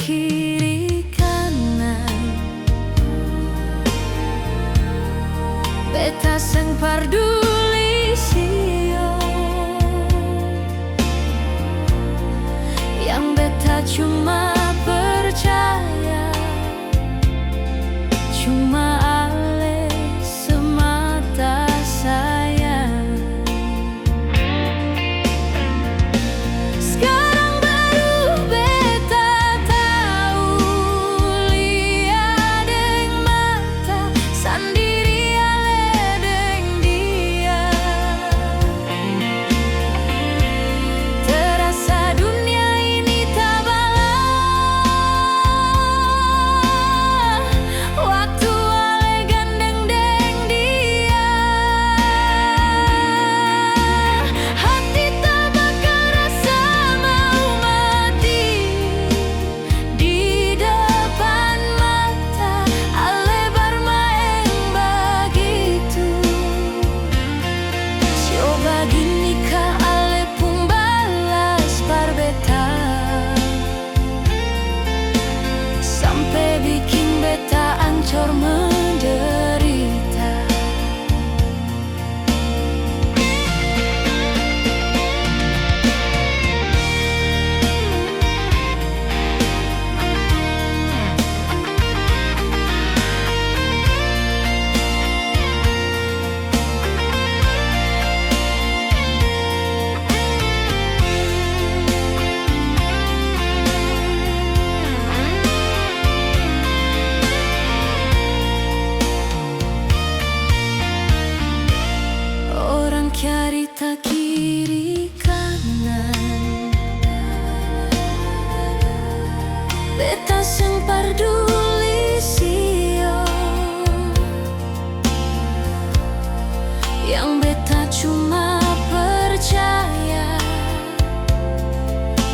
kiri kanan, beta seng parduli sio, yang beta cuma percaya, cuma ale semata sayang. Sekarang baru beta tahu, lihat deng mata sendiri ale deng dia. Terasa dunia ini tak balas, waktu ale gandeng deng dia. Hati tak bakal rasa mau mati di depan mata ale bermain begitu. Coba gini kah ale pun balas par beta, sampai bikin beta ancur menderita. Orang carita kiri kanan, beta seng parduli sio, yang beta cuma percaya,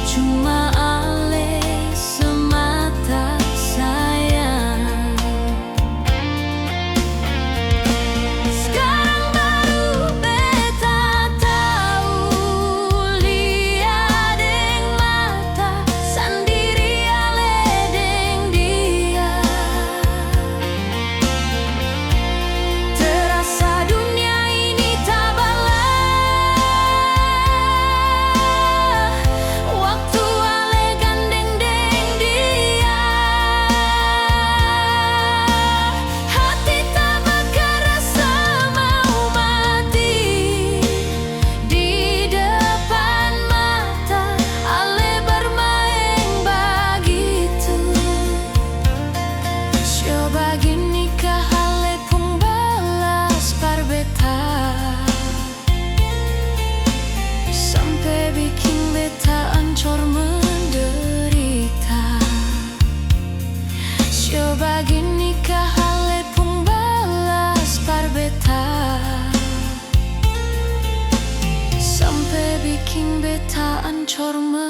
cuma ale semata sayang. Sekarang baru beta tahu, lihat deng mata sendiri ale deng dia. Terasa dunia ini tak balas, waktu ale gandeng deng dia. Hati tak bakal rasa mau mati di depan mata ale bermain begitu. Coba gini kah ale pun balas par beta, sampai bikin beta ancur menderita. Coba gini kah ale pun balas par beta, sampai bikin beta ancur menderita.